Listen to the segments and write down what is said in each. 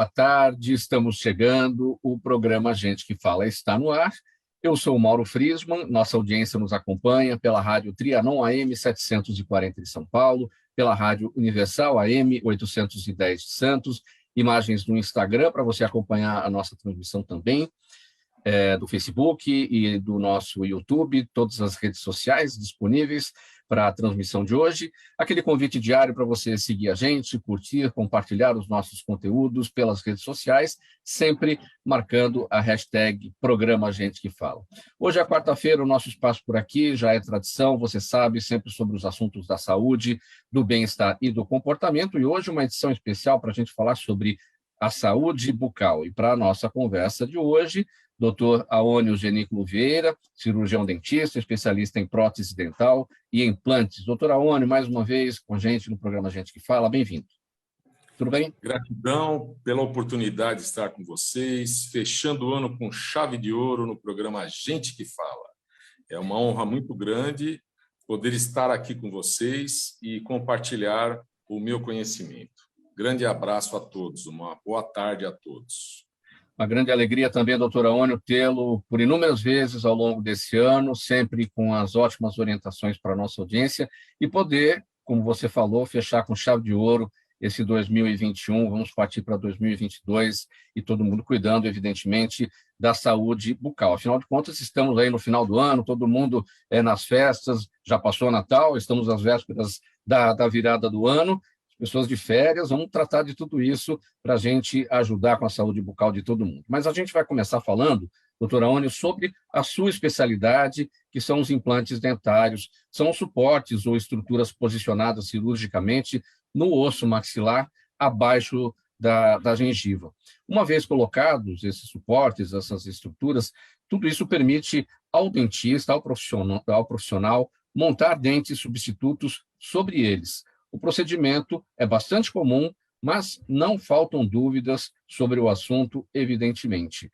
boa tarde, estamos chegando, o programa Gente que Fala está no ar. Eu sou o Mauro Friesman, nossa audiência nos acompanha pela Rádio Trianon AM 740 de São Paulo, pela Rádio Universal AM 810 de Santos, imagens no Instagram para você acompanhar a nossa transmissão também, do Facebook e do nosso YouTube, todas as redes sociais disponíveis para a transmissão de hoje. Aquele convite diário para você seguir a gente, curtir, compartilhar os nossos conteúdos pelas redes sociais, sempre marcando a hashtag Programa Gente que Fala. Hoje é quarta-feira, o nosso espaço por aqui já é tradição, você sabe, sempre sobre os assuntos da saúde, do bem-estar e do comportamento, e hoje uma edição especial para a gente falar sobre a saúde bucal. E para a nossa conversa de hoje, Dr. Aônio Genículo Vieira, cirurgião dentista, especialista em prótese dental e implantes. Doutor Aônio, mais uma vez com a gente no programa Gente que Fala, bem-vindo. Tudo bem? Gratidão pela oportunidade de estar com vocês, fechando o ano com chave de ouro no programa Gente que Fala. É uma honra muito grande poder estar aqui com vocês e compartilhar o meu conhecimento. Grande abraço a todos, uma boa tarde a todos. Uma grande alegria também, doutor Aônio, tê-lo por inúmeras vezes ao longo desse ano, sempre com as ótimas orientações para a nossa audiência, e poder, como você falou, fechar com chave de ouro esse 2021, vamos partir para 2022, e todo mundo cuidando, evidentemente, da saúde bucal. Afinal de contas, estamos aí no final do ano, todo mundo nas festas, já passou o Natal, estamos às vésperas da virada do ano, pessoas de férias, vamos tratar de tudo isso para a gente ajudar com a saúde bucal de todo mundo. Mas a gente vai começar falando, doutora Aônio, sobre a sua especialidade, que são os implantes dentários, são suportes ou estruturas posicionadas cirurgicamente no osso maxilar, abaixo da gengiva. Uma vez colocados esses suportes, essas estruturas, tudo isso permite ao dentista, ao profissional montar dentes substitutos sobre eles. O procedimento é bastante comum, mas não faltam dúvidas sobre o assunto, evidentemente.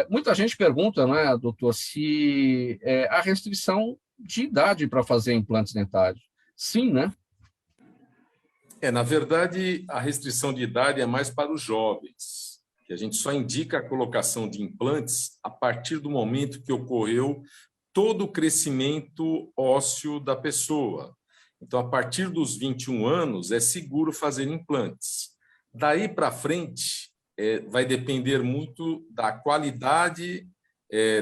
Muita gente pergunta, né, doutor, se há restrição de idade para fazer implantes dentários. Sim, né? Na verdade, a restrição de idade é mais para os jovens, que a gente só indica a colocação de implantes a partir do momento que ocorreu todo o crescimento ósseo da pessoa. Então, a partir dos 21 anos, é seguro fazer implantes. Daí para frente, vai depender muito da qualidade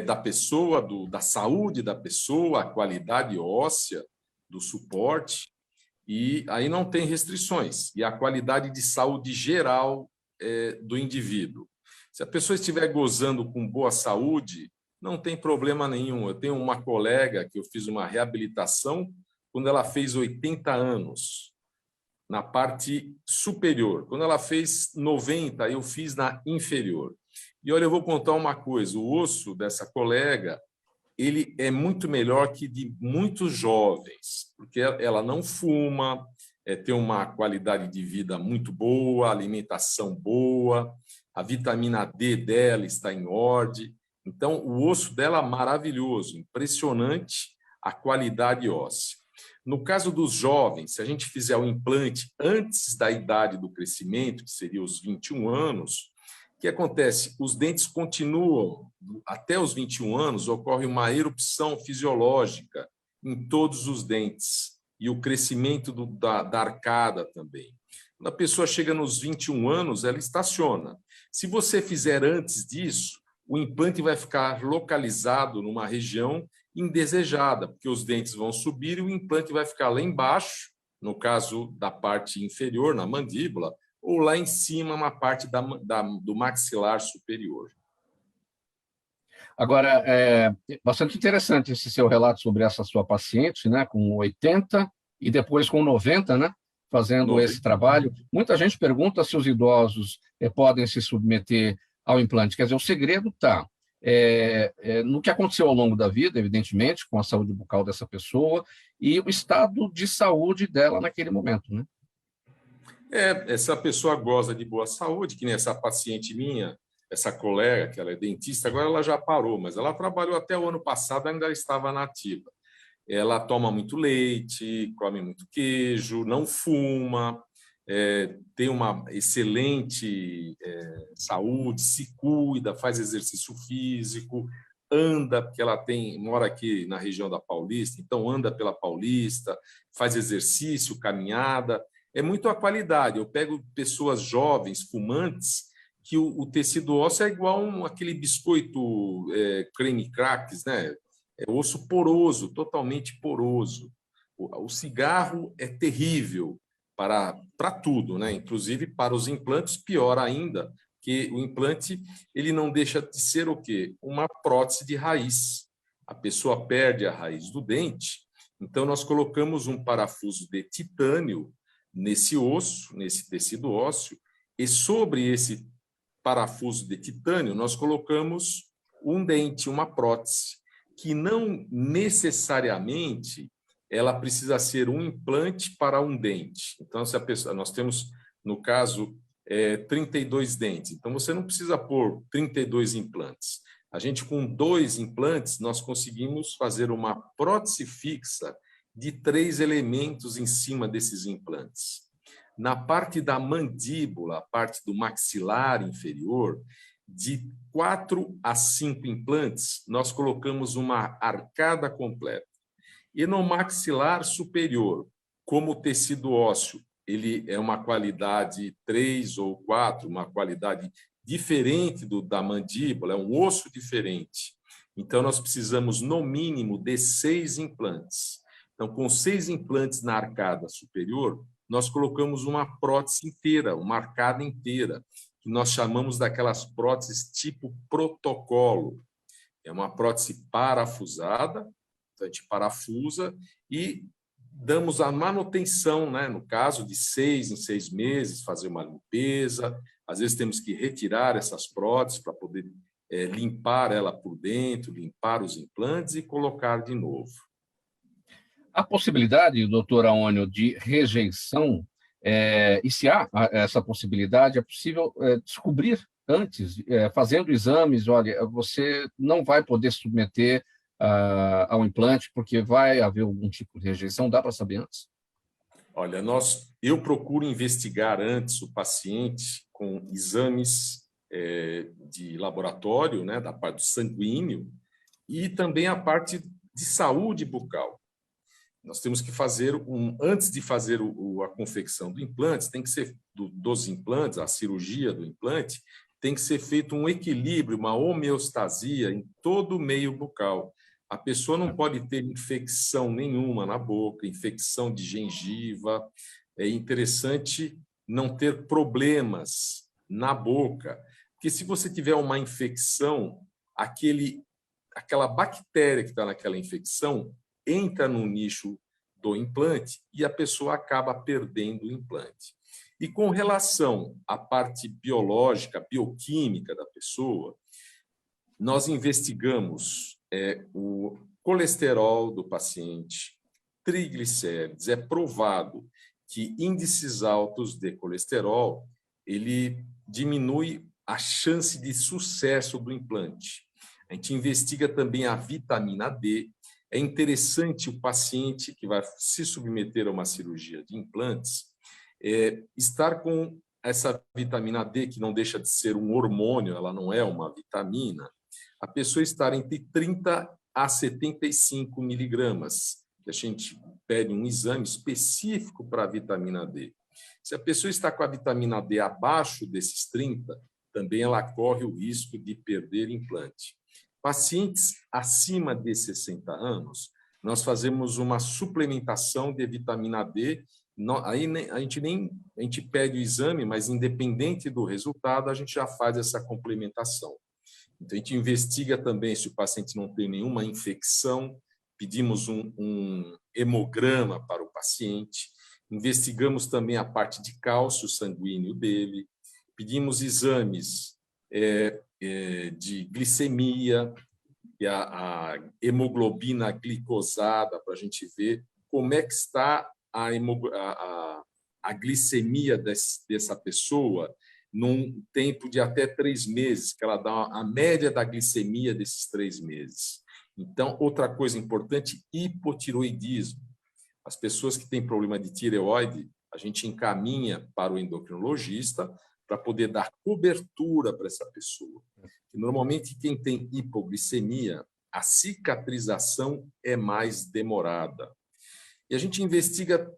da pessoa, da saúde da pessoa, a qualidade óssea do suporte, e aí não tem restrições. E a qualidade de saúde geral do indivíduo. Se a pessoa estiver gozando com boa saúde, não tem problema nenhum. Eu tenho uma colega que eu fiz uma reabilitação quando ela fez 80 anos, na parte superior. Quando ela fez 90, eu fiz na inferior. E olha, eu vou contar uma coisa, o osso dessa colega, ele é muito melhor que de muitos jovens, porque ela não fuma, tem uma qualidade de vida muito boa, alimentação boa, a vitamina D dela está em ordem. Então, o osso dela é maravilhoso, impressionante a qualidade óssea. No caso dos jovens, se a gente fizer o implante antes da idade do crescimento, que seria os 21 anos, o que acontece? Os dentes continuam, até os 21 anos, ocorre uma erupção fisiológica em todos os dentes e o crescimento da arcada também. Quando a pessoa chega nos 21 anos, ela estaciona. Se você fizer antes disso, o implante vai ficar localizado numa região indesejada, porque os dentes vão subir e o implante vai ficar lá embaixo, no caso da parte inferior, na mandíbula, ou lá em cima, na parte do maxilar superior. Agora, é bastante interessante esse seu relato sobre essa sua paciente, né, com 80 e depois com 90, né, fazendo 90. Esse trabalho. Muita gente pergunta se os idosos podem se submeter ao implante. Quer dizer, o segredo está no que aconteceu ao longo da vida, evidentemente, com a saúde bucal dessa pessoa e o estado de saúde dela naquele momento, né? Essa pessoa goza de boa saúde, que nem essa paciente minha, essa colega, que ela é dentista, agora ela já parou, mas ela trabalhou até o ano passado, ainda estava na ativa. Ela toma muito leite, come muito queijo, não fuma, tem uma excelente saúde, se cuida, faz exercício físico, anda, porque ela mora aqui na região da Paulista, então anda pela Paulista, faz exercício, caminhada, é muito a qualidade. Eu pego pessoas jovens, fumantes, que o tecido ósseo é igual aquele biscoito creme crackers, né? É osso poroso, totalmente poroso. O cigarro é terrível para tudo, né? Inclusive para os implantes, pior ainda, que o implante ele não deixa de ser o quê? Uma prótese de raiz. A pessoa perde a raiz do dente, então nós colocamos um parafuso de titânio nesse osso, nesse tecido ósseo, e sobre esse parafuso de titânio nós colocamos um dente, uma prótese, que não necessariamente ela precisa ser um implante para um dente. Então, se a pessoa, nós temos, no caso, 32 dentes. Então, você não precisa pôr 32 implantes. A gente, com 2 implantes, nós conseguimos fazer uma prótese fixa de 3 elementos em cima desses implantes. Na parte da mandíbula, a parte do maxilar inferior, de 4 a 5 implantes, nós colocamos uma arcada completa. E no maxilar superior, como o tecido ósseo, ele é uma qualidade 3 ou 4, uma qualidade diferente da mandíbula, é um osso diferente. Então, nós precisamos, no mínimo, de 6 implantes. Então, com 6 implantes na arcada superior, nós colocamos uma prótese inteira, uma arcada inteira, que nós chamamos daquelas próteses tipo protocolo. É uma prótese parafusada, então a gente parafusa e damos a manutenção, né? No caso de 6 em 6 meses, fazer uma limpeza. Às vezes temos que retirar essas próteses para poder limpar ela por dentro, limpar os implantes e colocar de novo. A possibilidade, doutor Aônio, de rejeição, e se há essa possibilidade, é possível descobrir antes, fazendo exames, olha, você não vai poder submeter ao implante porque vai haver algum tipo de rejeição, dá para saber antes? Olha, eu procuro investigar antes o paciente com exames de laboratório, né, da parte do sanguíneo, e também a parte de saúde bucal. Nós temos que fazer antes de fazer a confecção do implante, tem que ser dos implantes, a cirurgia do implante, tem que ser feito um equilíbrio, uma homeostasia em todo o meio bucal. A pessoa não pode ter infecção nenhuma na boca, infecção de gengiva. É interessante não ter problemas na boca, porque se você tiver uma infecção, aquela bactéria que está naquela infecção entra no nicho do implante e a pessoa acaba perdendo o implante. E com relação à parte biológica, bioquímica da pessoa, nós investigamos o colesterol do paciente, triglicérides. É provado que índices altos de colesterol ele diminui a chance de sucesso do implante. A gente investiga também a vitamina D. É interessante o paciente que vai se submeter a uma cirurgia de implantes estar com essa vitamina D, que não deixa de ser um hormônio, ela não é uma vitamina, a pessoa estar entre 30 a 75 miligramas, que a gente pede um exame específico para a vitamina D. Se a pessoa está com a vitamina D abaixo desses 30, também ela corre o risco de perder implante. Pacientes acima de 60 anos, nós fazemos uma suplementação de vitamina D. Aí a gente pede o exame, mas independente do resultado, a gente já faz essa complementação. Então, a gente investiga também se o paciente não tem nenhuma infecção, pedimos um hemograma para o paciente, investigamos também a parte de cálcio sanguíneo dele, pedimos exames de glicemia, e a hemoglobina glicosada, para a gente ver como é que está a glicemia dessa pessoa num tempo de até 3 meses, que ela dá a média da glicemia desses 3 meses. Então, outra coisa importante, hipotiroidismo. As pessoas que têm problema de tireoide, a gente encaminha para o endocrinologista para poder dar cobertura para essa pessoa. E, normalmente, quem tem hipoglicemia, a cicatrização é mais demorada. E a gente investiga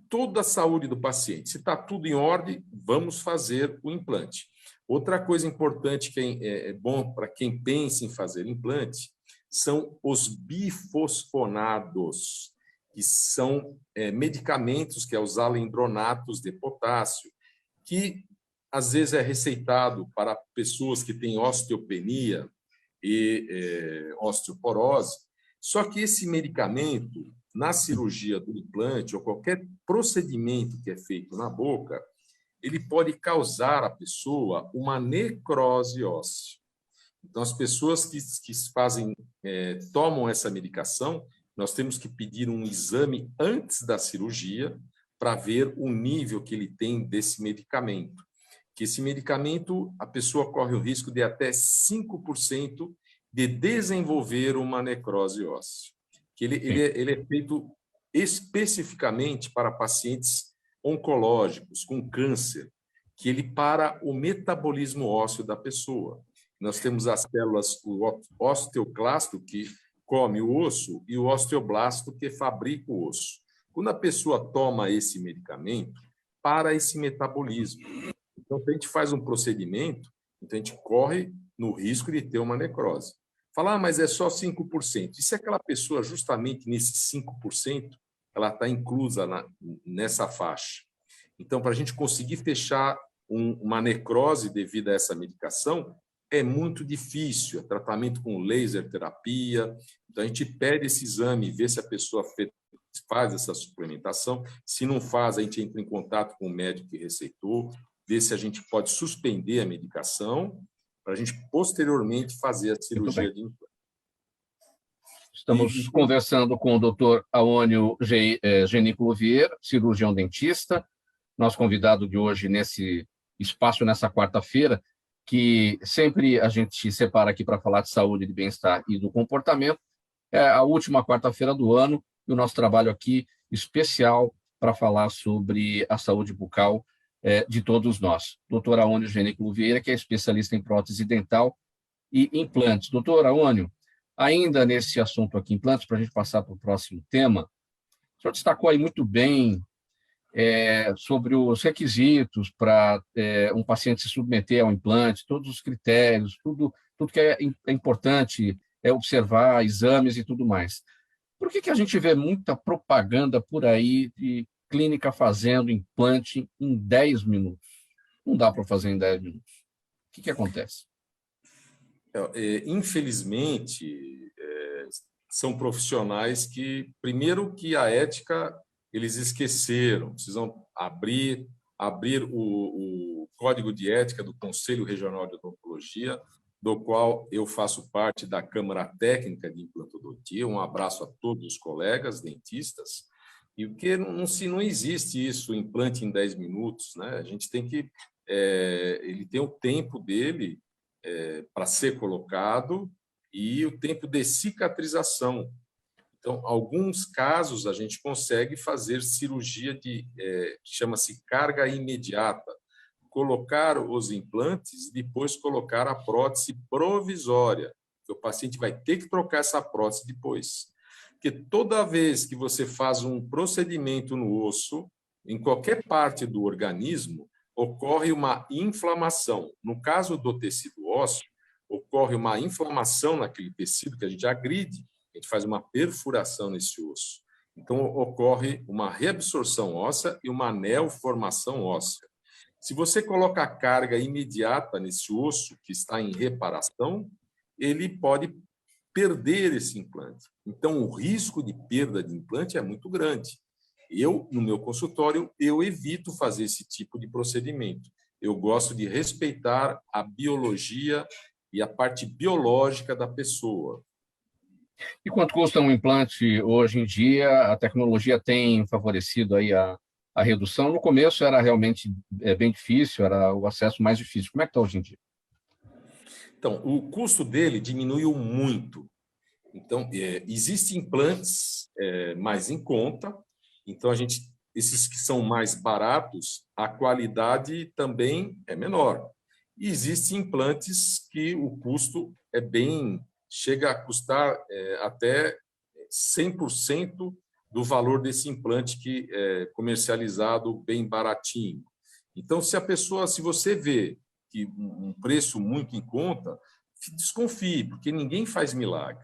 toda a saúde do paciente. Se está tudo em ordem, vamos fazer o implante. Outra coisa importante que é bom para quem pensa em fazer implante são os bifosfonados, que são medicamentos, que é os alendronatos de potássio, que às vezes é receitado para pessoas que têm osteopenia e osteoporose. Só que esse medicamento, na cirurgia do implante ou qualquer procedimento que é feito na boca, ele pode causar à pessoa uma necrose óssea. Então, as pessoas que tomam essa medicação, nós temos que pedir um exame antes da cirurgia para ver o nível que ele tem desse medicamento. Que esse medicamento, a pessoa corre o risco de até 5% de desenvolver uma necrose óssea. Que ele é feito especificamente para pacientes oncológicos, com câncer, que ele para o metabolismo ósseo da pessoa. Nós temos as células, o osteoclasto, que come o osso, e o osteoblasto, que fabrica o osso. Quando a pessoa toma esse medicamento, para esse metabolismo. Então, se a gente faz um procedimento, então a gente corre no risco de ter uma necrose. Falar, mas é só 5%. E se aquela pessoa, justamente nesse 5%, ela está inclusa nessa faixa? Então, para a gente conseguir fechar uma necrose devido a essa medicação, é muito difícil. É tratamento com laser terapia. Então, a gente pede esse exame, vê se a pessoa faz essa suplementação. Se não faz, a gente entra em contato com o médico que receitou, vê se a gente pode suspender a medicação para a gente, posteriormente, fazer a cirurgia de implante. Estamos conversando com o Dr. Aônio Genículo Vieira, cirurgião dentista, nosso convidado de hoje nesse espaço, nessa quarta-feira, que sempre a gente separa aqui para falar de saúde, de bem-estar e do comportamento. É a última quarta-feira do ano e o nosso trabalho aqui especial para falar sobre a saúde bucal de todos nós. Dr. Aônio Genículo Vieira, que é especialista em prótese dental e implantes. Doutor Aônio, ainda nesse assunto aqui, implantes, para a gente passar para o próximo tema, o senhor destacou aí muito bem sobre os requisitos para um paciente se submeter ao implante, todos os critérios, tudo que é importante observar, exames e tudo mais. Por que a gente vê muita propaganda por aí de clínica fazendo implante em 10 minutos? Não dá para fazer em 10 minutos. O que acontece? Infelizmente, são profissionais que, primeiro que a ética, eles esqueceram, precisam abrir o Código de Ética do Conselho Regional de Odontologia, do qual eu faço parte da Câmara Técnica de Implantodontia. Um abraço a todos os colegas dentistas. E porque não existe isso, implante em 10 minutos, né? A gente tem que... ele tem o tempo dele para ser colocado e o tempo de cicatrização. Então, alguns casos, a gente consegue fazer cirurgia que chama-se carga imediata, colocar os implantes e depois colocar a prótese provisória. O paciente vai ter que trocar essa prótese depois. Porque toda vez que você faz um procedimento no osso, em qualquer parte do organismo, ocorre uma inflamação. No caso do tecido ósseo, ocorre uma inflamação naquele tecido que a gente agride, a gente faz uma perfuração nesse osso. Então, ocorre uma reabsorção óssea e uma neoformação óssea. Se você coloca a carga imediata nesse osso que está em reparação, ele pode perder esse implante. Então, o risco de perda de implante é muito grande. Eu, no meu consultório, eu evito fazer esse tipo de procedimento. Eu gosto de respeitar a biologia e a parte biológica da pessoa. E quanto custa um implante hoje em dia? A tecnologia tem favorecido aí a redução? No começo era realmente bem difícil, era o acesso mais difícil. Como é que está hoje em dia? Então, o custo dele diminuiu muito. Então, existem implantes mais em conta. Então, a gente esses que são mais baratos, a qualidade também é menor. E existem implantes que o custo chega a custar até 100% do valor desse implante que é comercializado bem baratinho. Então, se você vê que um preço muito em conta, desconfie, porque ninguém faz milagre.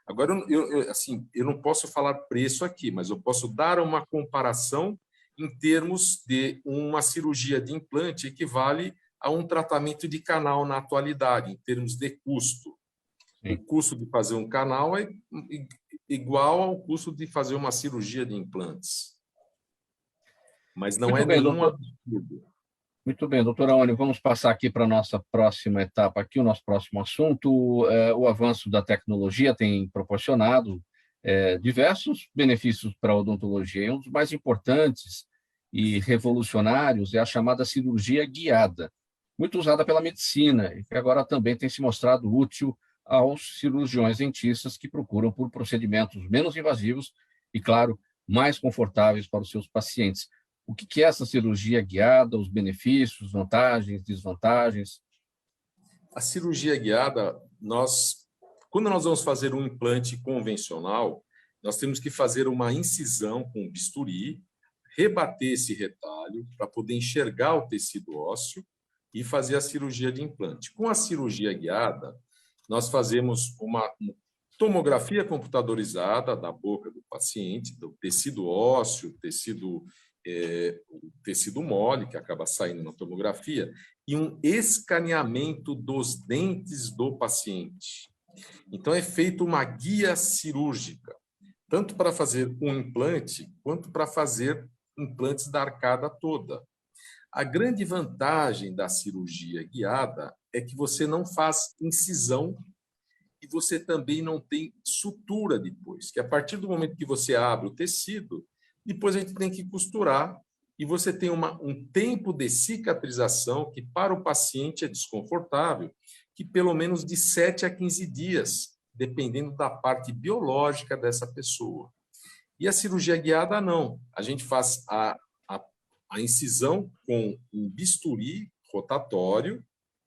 Agora, eu não posso falar preço aqui, mas eu posso dar uma comparação em termos de uma cirurgia de implante equivale a um tratamento de canal na atualidade, em termos de custo. Sim. O custo de fazer um canal é igual ao custo de fazer uma cirurgia de implantes. Mas não é nenhum absurdo. Muito bem, doutora Aônio, vamos passar aqui para a nossa próxima etapa, aqui, o nosso próximo assunto. O avanço da tecnologia tem proporcionado diversos benefícios para a odontologia. E um dos mais importantes e revolucionários é a chamada cirurgia guiada, muito usada pela medicina e que agora também tem se mostrado útil aos cirurgiões dentistas que procuram por procedimentos menos invasivos e, claro, mais confortáveis para os seus pacientes. O que é essa cirurgia guiada, os benefícios, vantagens, desvantagens? A cirurgia guiada, quando nós vamos fazer um implante convencional, nós temos que fazer uma incisão com bisturi, rebater esse retalho para poder enxergar o tecido ósseo e fazer a cirurgia de implante. Com a cirurgia guiada, nós fazemos uma tomografia computadorizada da boca do paciente, do tecido ósseo, o tecido mole, que acaba saindo na tomografia, e um escaneamento dos dentes do paciente. Então, é feita uma guia cirúrgica, tanto para fazer um implante, quanto para fazer implantes da arcada toda. A grande vantagem da cirurgia guiada é que você não faz incisão e você também não tem sutura depois, que a partir do momento que você abre o tecido, depois a gente tem que costurar e você tem um tempo de cicatrização que para o paciente é desconfortável, que pelo menos de 7 a 15 dias, dependendo da parte biológica dessa pessoa. E a cirurgia guiada, não. A gente faz a incisão com um bisturi rotatório,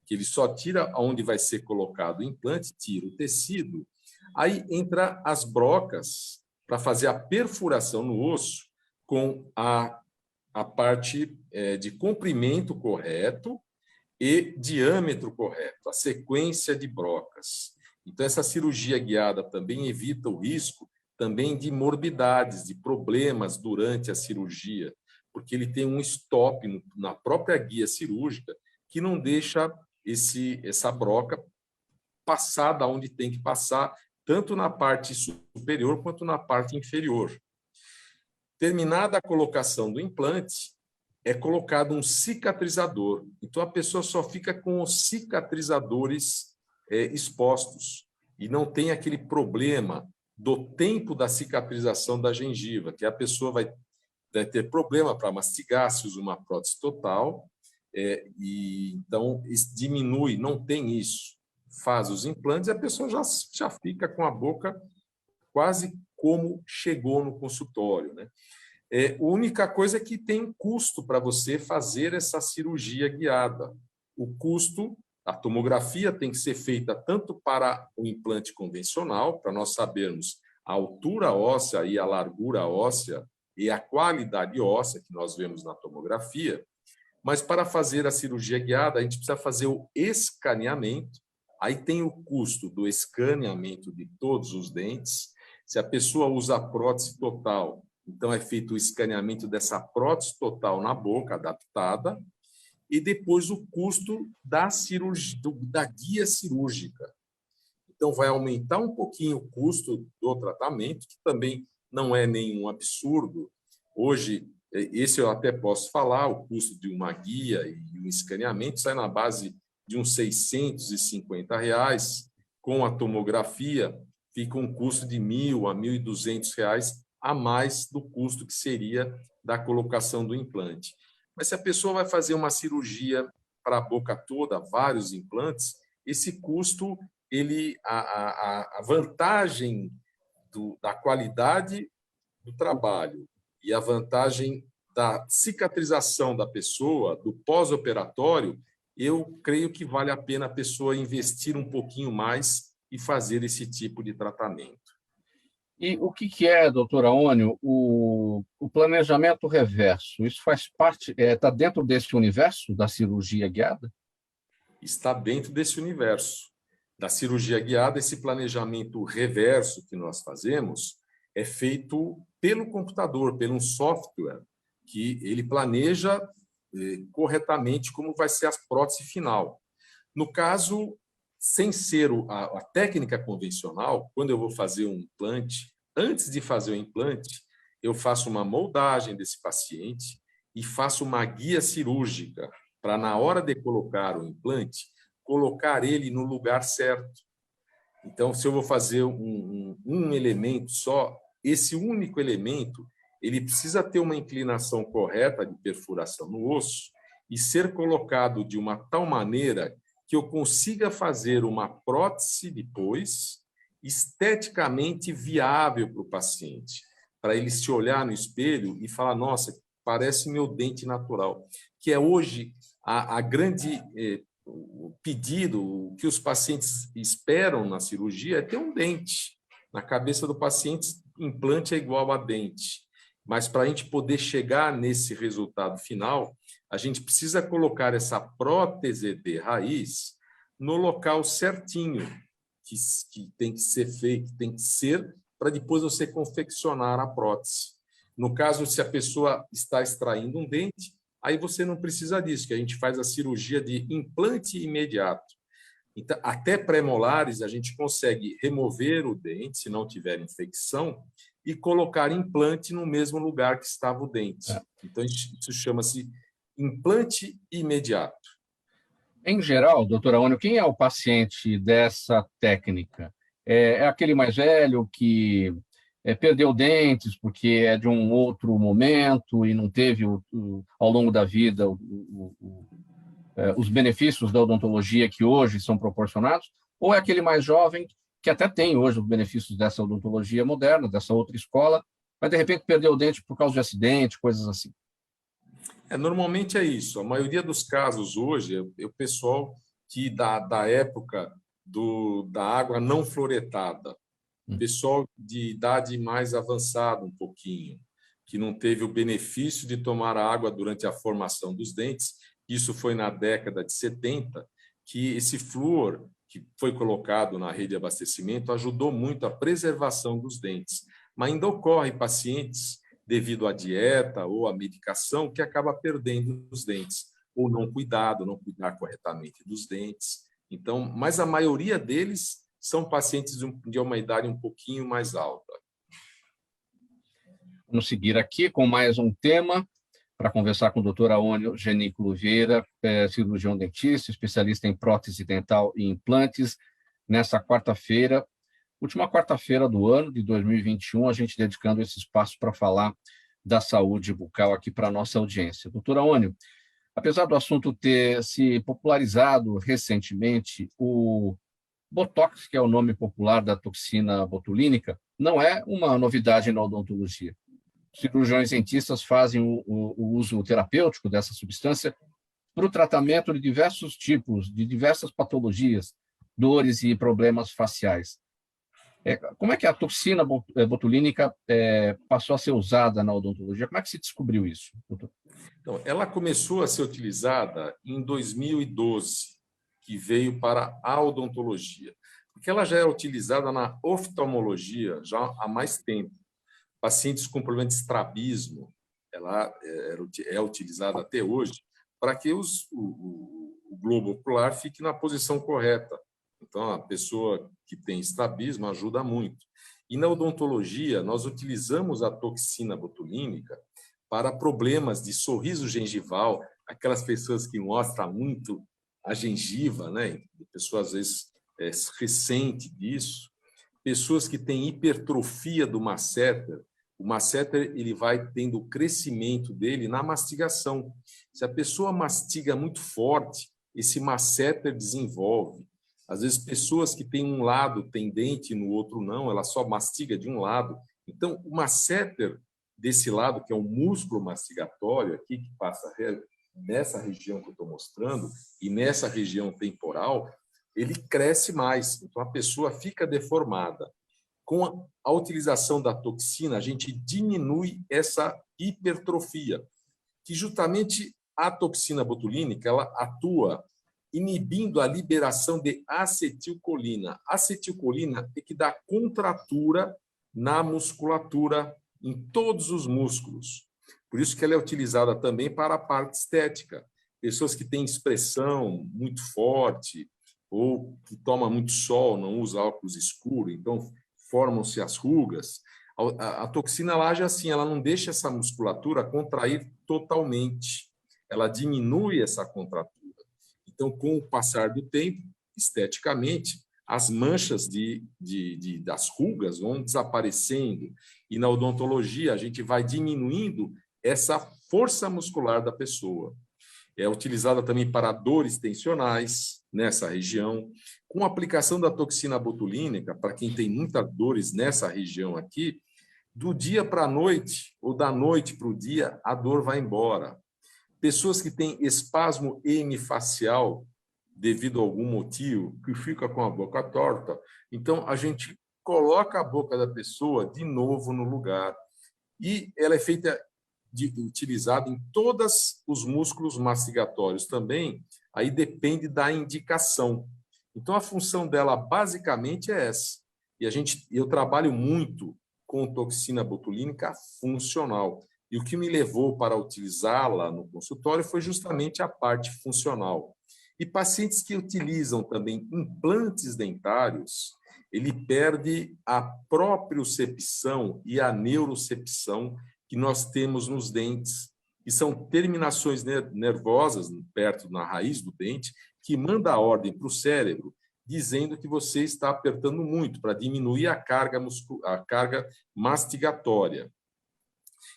que ele só tira onde vai ser colocado o implante, tira o tecido, aí entra as brocas para fazer a perfuração no osso com a parte de comprimento correto e diâmetro correto, a sequência de brocas. Então, essa cirurgia guiada também evita o risco também de morbidades, de problemas durante a cirurgia, porque ele tem um stop na própria guia cirúrgica que não deixa essa broca passar da onde tem que passar, tanto na parte superior quanto na parte inferior. Terminada a colocação do implante, é colocado um cicatrizador. Então, a pessoa só fica com os cicatrizadores expostos e não tem aquele problema do tempo da cicatrização da gengiva, que a pessoa vai ter problema para mastigar se usa uma prótese total, e então diminui, não tem isso. Faz os implantes e a pessoa já fica com a boca quase como chegou no consultório, né? A única coisa é que tem custo para você fazer essa cirurgia guiada. O custo, a tomografia tem que ser feita tanto para o implante convencional, para nós sabermos a altura óssea e a largura óssea e a qualidade óssea que nós vemos na tomografia, mas para fazer a cirurgia guiada, a gente precisa fazer o escaneamento, aí tem o custo do escaneamento de todos os dentes. Se a pessoa usa a prótese total, então é feito o escaneamento dessa prótese total na boca, adaptada, e depois o custo da guia cirúrgica. Então vai aumentar um pouquinho o custo do tratamento, que também não é nenhum absurdo. Hoje, esse eu até posso falar, o custo de uma guia e um escaneamento sai na base de uns R$650, com a tomografia fica um custo de R$1.000 a R$1.200 a mais do custo que seria da colocação do implante. Mas se a pessoa vai fazer uma cirurgia para a boca toda, vários implantes, esse custo, a vantagem da qualidade do trabalho e a vantagem da cicatrização da pessoa, do pós-operatório, eu creio que vale a pena a pessoa investir um pouquinho mais e fazer esse tipo de tratamento. E o que é, doutor Aônio, o planejamento reverso? Isso faz parte, está dentro desse universo da cirurgia guiada? Está dentro desse universo. Da cirurgia guiada, esse planejamento reverso que nós fazemos é feito pelo computador, pelo um software, que ele planeja corretamente como vai ser a prótese final. No caso, sem ser a técnica convencional, quando eu vou fazer um implante, antes de fazer o implante, eu faço uma moldagem desse paciente e faço uma guia cirúrgica para, na hora de colocar o implante, colocar ele no lugar certo. Então, se eu vou fazer um elemento só, esse único elemento, ele precisa ter uma inclinação correta de perfuração no osso e ser colocado de uma tal maneira que eu consiga fazer uma prótese depois esteticamente viável para o paciente, para ele se olhar no espelho e falar, nossa, parece meu dente natural, que é hoje a grande o pedido, o que os pacientes esperam na cirurgia é ter um dente. Na cabeça do paciente, implante é igual a dente. Mas para a gente poder chegar nesse resultado final, a gente precisa colocar essa prótese de raiz no local certinho, que tem que ser feito, que tem que ser, para depois você confeccionar a prótese. No caso, se a pessoa está extraindo um dente, aí você não precisa disso, que a gente faz a cirurgia de implante imediato. Então, até pré-molares, a gente consegue remover o dente, se não tiver infecção, e colocar implante no mesmo lugar que estava o dente. Então, isso chama-se implante imediato. Em geral, doutora Aônio, quem é o paciente dessa técnica? É aquele mais velho que perdeu dentes porque é de um outro momento e não teve, ao longo da vida, os benefícios da odontologia que hoje são proporcionados? Ou é aquele mais jovem que até tem hoje os benefícios dessa odontologia moderna, dessa outra escola, mas de repente perdeu o dente por causa de acidente, coisas assim? Normalmente é isso. A maioria dos casos hoje é o pessoal que da época da água não fluoretada, pessoal de idade mais avançada um pouquinho, que não teve o benefício de tomar a água durante a formação dos dentes. Isso foi na década de 70, que esse flúor que foi colocado na rede de abastecimento ajudou muito a preservação dos dentes. Mas ainda ocorre pacientes, devido à dieta ou à medicação, que acaba perdendo os dentes, ou não cuidar corretamente dos dentes. Então, mas a maioria deles são pacientes de uma idade um pouquinho mais alta. Vamos seguir aqui com mais um tema para conversar com o doutor Aônio Genículo Vieira, cirurgião dentista, especialista em prótese dental e implantes. Nessa quarta-feira, última quarta-feira do ano de 2021, a gente dedicando esse espaço para falar da saúde bucal aqui para a nossa audiência. Doutor Aônio, apesar do assunto ter se popularizado recentemente, o Botox, que é o nome popular da toxina botulínica, não é uma novidade na odontologia. Cirurgiões dentistas fazem o uso terapêutico dessa substância para o tratamento de diversos tipos, de diversas patologias, dores e problemas faciais. Como é que a toxina botulínica passou a ser usada na odontologia? Como é que se descobriu isso, doutor? Então, ela começou a ser utilizada em 2012, que veio para a odontologia, porque ela já é utilizada na oftalmologia já há mais tempo. Pacientes com problema de estrabismo, ela é utilizada até hoje para que o globo ocular fique na posição correta. Então, a pessoa que tem estrabismo ajuda muito. E na odontologia, nós utilizamos a toxina botulínica para problemas de sorriso gengival, aquelas pessoas que mostram muito a gengiva, né? A pessoa, às vezes, ressente disso. Pessoas que têm hipertrofia do masseter, o masseter ele vai tendo o crescimento dele na mastigação. Se a pessoa mastiga muito forte, esse masseter desenvolve. Às vezes, pessoas que têm um lado tem dente e no outro não, ela só mastiga de um lado. Então, o masseter desse lado, que é o músculo mastigatório, aqui que passa nessa região que eu estou mostrando, e nessa região temporal, ele cresce mais. Então, a pessoa fica deformada. Com a utilização da toxina, a gente diminui essa hipertrofia, que justamente a toxina botulínica ela atua inibindo a liberação de acetilcolina. A acetilcolina é que dá contratura na musculatura, em todos os músculos. Por isso que ela é utilizada também para a parte estética. Pessoas que têm expressão muito forte ou que tomam muito sol, não usam óculos escuros, então formam-se as rugas. A toxina ela age assim, ela não deixa essa musculatura contrair totalmente. Ela diminui essa contratura. Então, com o passar do tempo, esteticamente, as manchas das rugas vão desaparecendo. E na odontologia, a gente vai diminuindo essa força muscular da pessoa. É utilizada também para dores tensionais nessa região. Com a aplicação da toxina botulínica, para quem tem muitas dores nessa região aqui, do dia para a noite ou da noite para o dia, a dor vai embora. Pessoas que têm espasmo hemifacial devido a algum motivo, que fica com a boca torta, então a gente coloca a boca da pessoa de novo no lugar. E ela é feita utilizada em todos os músculos mastigatórios também, aí depende da indicação. Então a função dela basicamente é essa. E eu trabalho muito com toxina botulínica funcional. E o que me levou para utilizá-la no consultório foi justamente a parte funcional. E pacientes que utilizam também implantes dentários, ele perde a propriocepção e a neurocepção que nós temos nos dentes, que são terminações nervosas perto na raiz do dente, que manda a ordem para o cérebro, dizendo que você está apertando muito para diminuir a carga mastigatória.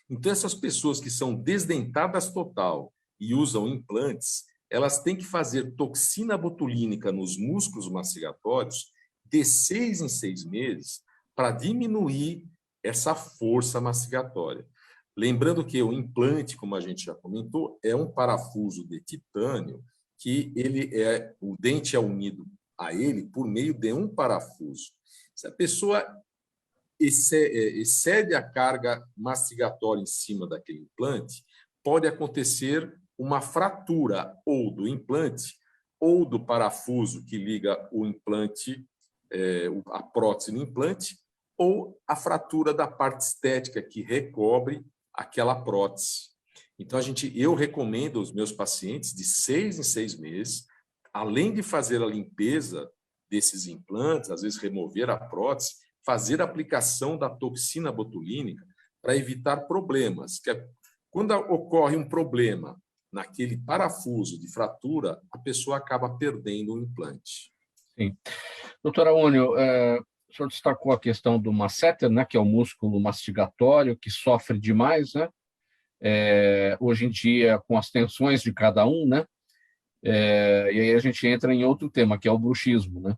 Então, essas pessoas que são desdentadas total e usam implantes, elas têm que fazer toxina botulínica nos músculos mastigatórios de 6 em 6 meses para diminuir essa força mastigatória. Lembrando que o implante, como a gente já comentou, é um parafuso de titânio que o dente é unido a ele por meio de um parafuso. Se a pessoa excede a carga mastigatória em cima daquele implante, pode acontecer uma fratura ou do implante ou do parafuso que liga o implante, a prótese no implante, ou a fratura da parte estética que recobre aquela prótese. Então, eu recomendo aos meus pacientes de 6 em 6 meses, além de fazer a limpeza desses implantes, às vezes remover a prótese, fazer a aplicação da toxina botulínica para evitar problemas. Quando ocorre um problema naquele parafuso de fratura, a pessoa acaba perdendo o implante. Sim. Doutora Aônio, o senhor destacou a questão do masseter, né, que é o músculo mastigatório, que sofre demais, né? Hoje em dia, com as tensões de cada um, né? E aí a gente entra em outro tema, que é o bruxismo, né?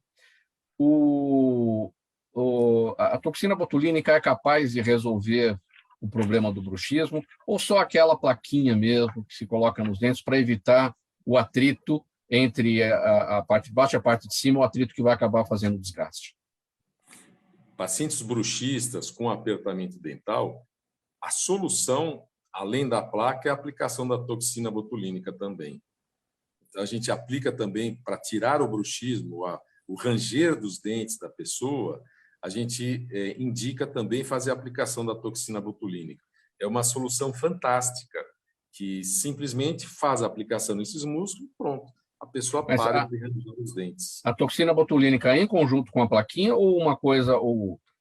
A toxina botulínica é capaz de resolver o problema do bruxismo, ou só aquela plaquinha mesmo que se coloca nos dentes para evitar o atrito entre a parte de baixo e a parte de cima, o atrito que vai acabar fazendo desgaste? Pacientes bruxistas com apertamento dental, a solução, além da placa, é a aplicação da toxina botulínica também. Então, a gente aplica também para tirar o bruxismo, o ranger dos dentes da pessoa, a gente indica também fazer a aplicação da toxina botulínica. É uma solução fantástica, que simplesmente faz a aplicação nesses músculos e pronto. A pessoa para de ranger os dentes. A toxina botulínica em conjunto com a plaquinha ou uma coisa ou outra?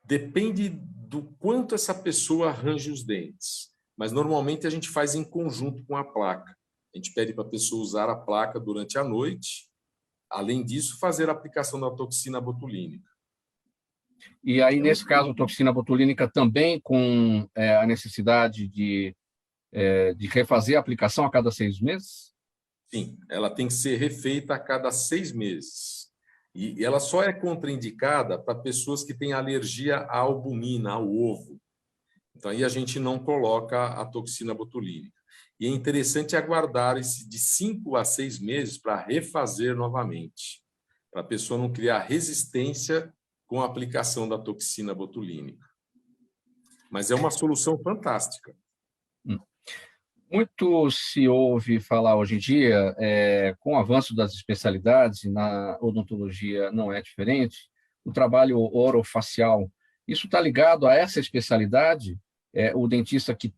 Depende do quanto essa pessoa arranja os dentes. Mas, normalmente, a gente faz em conjunto com a placa. A gente pede para a pessoa usar a placa durante a noite. Além disso, fazer a aplicação da toxina botulínica. E aí, nesse caso, a toxina botulínica também com a necessidade de refazer a aplicação a cada 6 meses? Sim, ela tem que ser refeita a cada 6 meses. E ela só é contraindicada para pessoas que têm alergia à albumina, ao ovo. Então, aí a gente não coloca a toxina botulínica. E é interessante aguardar de 5 a 6 meses para refazer novamente, para a pessoa não criar resistência com a aplicação da toxina botulínica. Mas é uma solução fantástica. Muito se ouve falar hoje em dia, com o avanço das especialidades, e na odontologia não é diferente, o trabalho orofacial. Isso está ligado a essa especialidade? O dentista que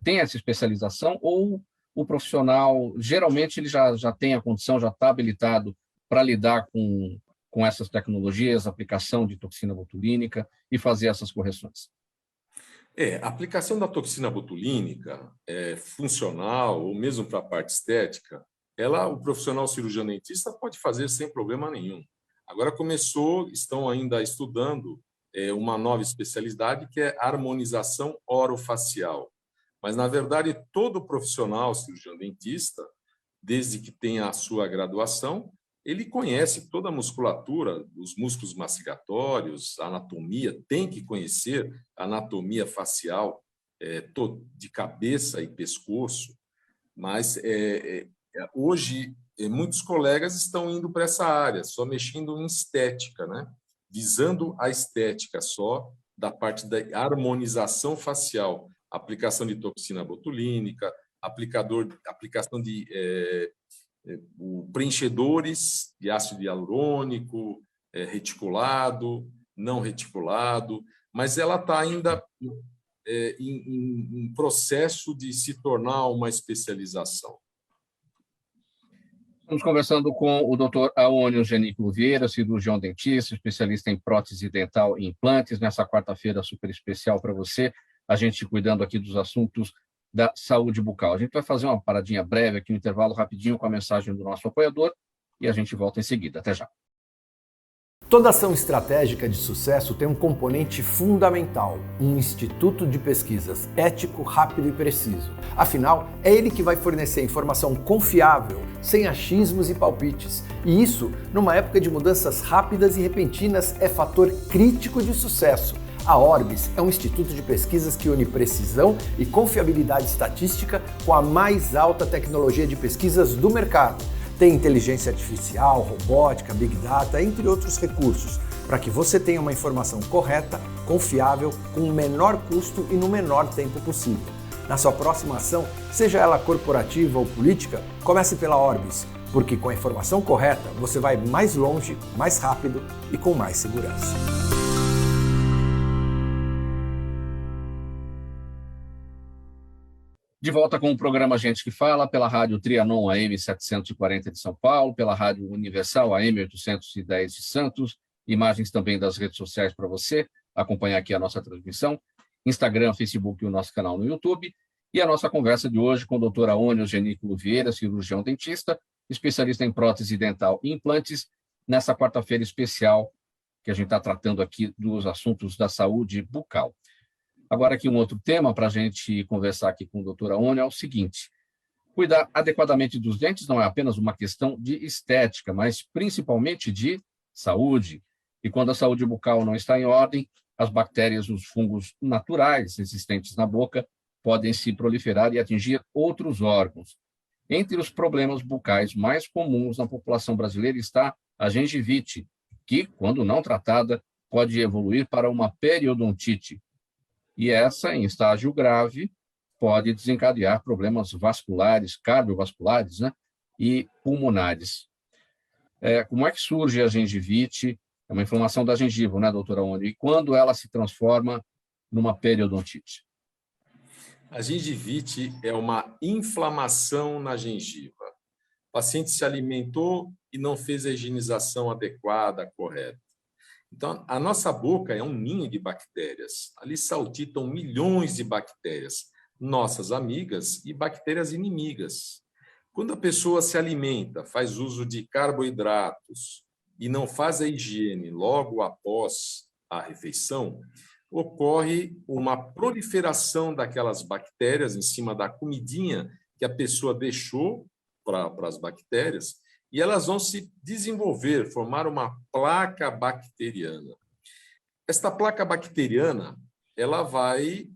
tem essa especialização, ou o profissional, geralmente, ele já tem a condição, já está habilitado para lidar com essas tecnologias, aplicação de toxina botulínica e fazer essas correções? A aplicação da toxina botulínica funcional, ou mesmo para a parte estética, o profissional cirurgião dentista pode fazer sem problema nenhum. Agora estão ainda estudando uma nova especialidade, que é harmonização orofacial. Mas, na verdade, todo profissional cirurgião dentista, desde que tenha a sua graduação, ele conhece toda a musculatura, os músculos mastigatórios, a anatomia, tem que conhecer a anatomia facial de cabeça e pescoço. Mas hoje muitos colegas estão indo para essa área, só mexendo em estética, né? Visando a estética só da parte da harmonização facial, aplicação de toxina botulínica, aplicação de preenchedores de ácido hialurônico, reticulado, não reticulado, mas ela está ainda em processo de se tornar uma especialização. Estamos conversando com o Dr. Aônio Genículo Vieira, cirurgião dentista, especialista em prótese dental e implantes, nessa quarta-feira super especial para você, a gente cuidando aqui dos assuntos da saúde bucal. A gente vai fazer uma paradinha breve aqui, um intervalo rapidinho com a mensagem do nosso apoiador e a gente volta em seguida. Até já. Toda ação estratégica de sucesso tem um componente fundamental, um instituto de pesquisas ético, rápido e preciso. Afinal, é ele que vai fornecer informação confiável, sem achismos e palpites. E isso, numa época de mudanças rápidas e repentinas, é fator crítico de sucesso. A Orbis é um instituto de pesquisas que une precisão e confiabilidade estatística com a mais alta tecnologia de pesquisas do mercado. Tem inteligência artificial, robótica, big data, entre outros recursos, para que você tenha uma informação correta, confiável, com o menor custo e no menor tempo possível. Na sua próxima ação, seja ela corporativa ou política, comece pela Orbis, porque com a informação correta você vai mais longe, mais rápido e com mais segurança. De volta com o programa Gente que Fala, pela Rádio Trianon AM 740 de São Paulo, pela Rádio Universal AM 810 de Santos, imagens também das redes sociais para você acompanhar aqui a nossa transmissão, Instagram, Facebook e o nosso canal no YouTube, e a nossa conversa de hoje com o Dr. Aônio Genículo Vieira, cirurgião dentista, especialista em prótese dental e implantes, nessa quarta-feira especial que a gente está tratando aqui dos assuntos da saúde bucal. Agora, aqui um outro tema para a gente conversar aqui com o doutor Aônio é o seguinte: cuidar adequadamente dos dentes não é apenas uma questão de estética, mas principalmente de saúde. E quando a saúde bucal não está em ordem, as bactérias, os fungos naturais existentes na boca podem se proliferar e atingir outros órgãos. Entre os problemas bucais mais comuns na população brasileira está a gengivite, que, quando não tratada, pode evoluir para uma periodontite. E essa, em estágio grave, pode desencadear problemas vasculares, cardiovasculares, né, e pulmonares. Como é que surge a gengivite? É uma inflamação da gengiva, né, doutora Aônio? E quando ela se transforma numa periodontite? A gengivite é uma inflamação na gengiva. O paciente se alimentou e não fez a higienização adequada, correta. Então, a nossa boca é um ninho de bactérias. Ali saltitam milhões de bactérias, nossas amigas e bactérias inimigas. Quando a pessoa se alimenta, faz uso de carboidratos e não faz a higiene logo após a refeição, ocorre uma proliferação daquelas bactérias em cima da comidinha que a pessoa deixou para as bactérias, e elas vão se desenvolver, formar uma placa bacteriana. Esta placa bacteriana, ela vai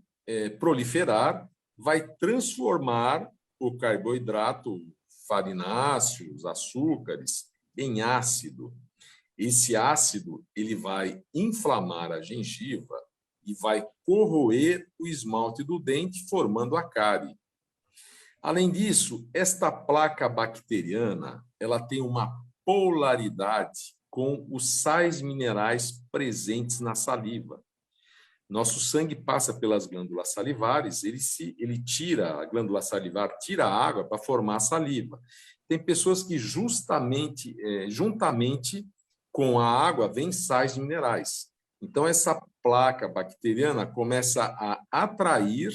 proliferar, vai transformar o carboidrato farináceo, os açúcares, em ácido. Esse ácido ele vai inflamar a gengiva e vai corroer o esmalte do dente, formando a cárie. Além disso, esta placa bacteriana ela tem uma polaridade com os sais minerais presentes na saliva. Nosso sangue passa pelas glândulas salivares, ele tira, a glândula salivar tira a água para formar a saliva. Tem pessoas que juntamente com a água vem sais minerais. Então, essa placa bacteriana começa a atrair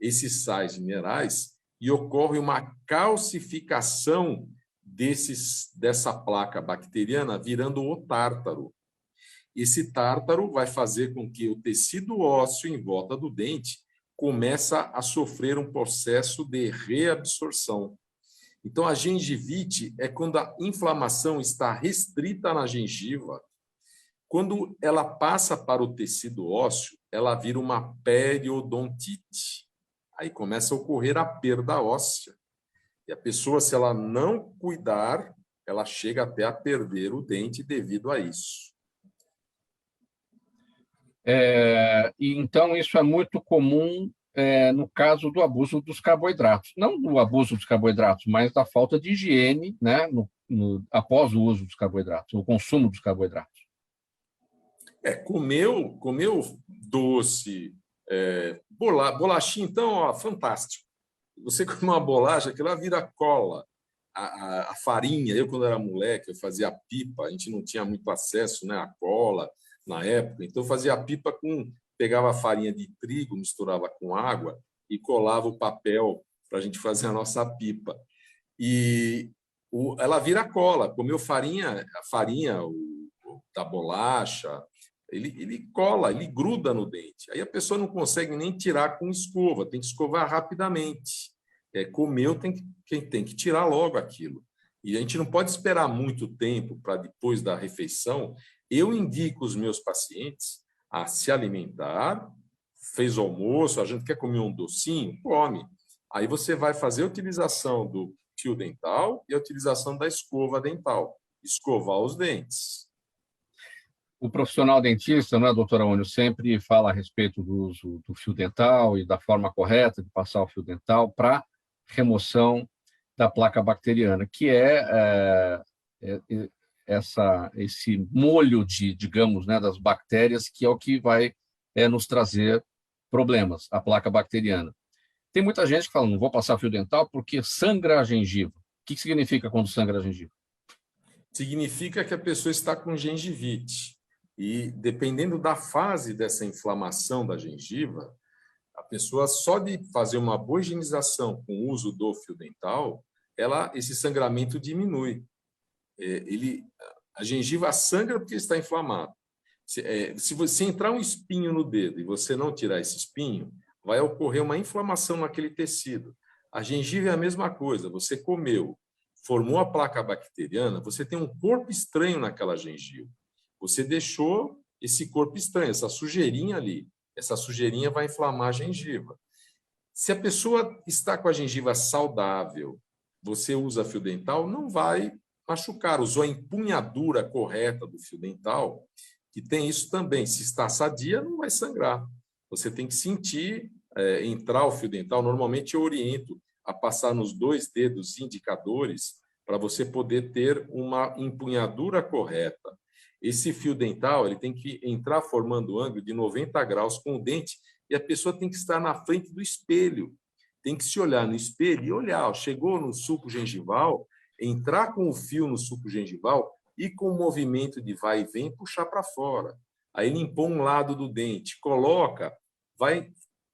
esses sais minerais e ocorre uma calcificação dessa placa bacteriana virando o tártaro. Esse tártaro vai fazer com que o tecido ósseo em volta do dente comece a sofrer um processo de reabsorção. Então, a gengivite é quando a inflamação está restrita na gengiva. Quando ela passa para o tecido ósseo, ela vira uma periodontite. Aí começa a ocorrer a perda óssea. E a pessoa, se ela não cuidar, ela chega até a perder o dente devido a isso. E então, isso é muito comum no caso do abuso dos carboidratos. Não do abuso dos carboidratos, mas da falta de higiene, né, após o uso dos carboidratos, o consumo dos carboidratos. Comeu doce, bolachinha, então, ó, fantástico. Você come uma bolacha que ela vira cola. A farinha, eu quando era moleque, eu fazia pipa, a gente não tinha muito acesso, né, à cola na época, então eu fazia pipa pegava a farinha de trigo, misturava com água e colava o papel para a gente fazer a nossa pipa. E ela vira cola, comeu a farinha da bolacha, ele cola, ele gruda no dente. Aí a pessoa não consegue nem tirar com escova, tem que escovar rapidamente. Comeu, tem que tirar logo aquilo. E a gente não pode esperar muito tempo para depois da refeição. Eu indico os meus pacientes a se alimentar, fez o almoço, a gente quer comer um docinho, come. Aí você vai fazer a utilização do fio dental e a utilização da escova dental. Escovar os dentes. O profissional dentista, né, doutora Aônio, sempre fala a respeito do uso do fio dental e da forma correta de passar o fio dental para remoção da placa bacteriana, que esse molho digamos, né, das bactérias, que é o que vai nos trazer problemas, a placa bacteriana. Tem muita gente que fala, não vou passar fio dental porque sangra a gengiva. O que significa quando sangra a gengiva? Significa que a pessoa está com gengivite. E, dependendo da fase dessa inflamação da gengiva, a pessoa, só de fazer uma boa higienização com o uso do fio dental, esse sangramento diminui. A gengiva sangra porque está inflamada. Se você entrar um espinho no dedo e você não tirar esse espinho, vai ocorrer uma inflamação naquele tecido. A gengiva é a mesma coisa. Você comeu, formou a placa bacteriana, você tem um corpo estranho naquela gengiva. Você deixou esse corpo estranho, essa sujeirinha ali. Essa sujeirinha vai inflamar a gengiva. Se a pessoa está com a gengiva saudável, você usa fio dental, não vai machucar. Usou a empunhadura correta do fio dental, que tem isso também. Se está sadia, não vai sangrar. Você tem que sentir entrar o fio dental. Normalmente eu oriento a passar nos 2 dedos indicadores para você poder ter uma empunhadura correta. Esse fio dental ele tem que entrar formando ângulo de 90 graus com o dente e a pessoa tem que estar na frente do espelho. Tem que se olhar no espelho e olhar. Chegou no sulco gengival, entrar com o fio no sulco gengival e com o movimento de vai e vem puxar para fora. Aí limpou um lado do dente, vai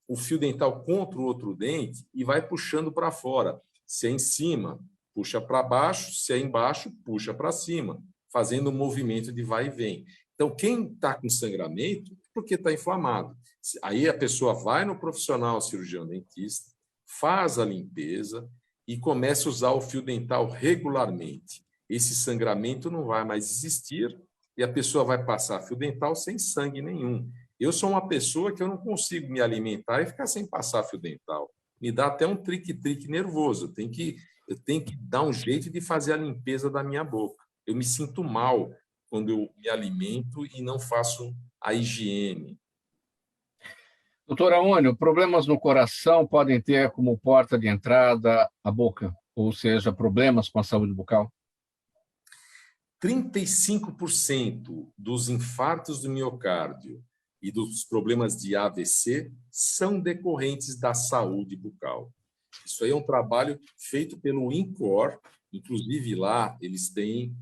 o fio dental contra o outro dente e vai puxando para fora. Se é em cima, puxa para baixo, se é embaixo, puxa para cima, fazendo um movimento de vai e vem. Então, quem está com sangramento, porque está inflamado. Aí a pessoa vai no profissional cirurgião dentista, faz a limpeza e começa a usar o fio dental regularmente. Esse sangramento não vai mais existir e a pessoa vai passar fio dental sem sangue nenhum. Eu sou uma pessoa que eu não consigo me alimentar e ficar sem passar fio dental. Me dá até um trique-trique nervoso. Eu tenho que dar um jeito de fazer a limpeza da minha boca. Eu me sinto mal quando eu me alimento e não faço a higiene. Doutor Aônio, problemas no coração podem ter como porta de entrada a boca, ou seja, problemas com a saúde bucal? 35% dos infartos do miocárdio e dos problemas de AVC são decorrentes da saúde bucal. Isso aí é um trabalho feito pelo INCOR, inclusive lá eles têm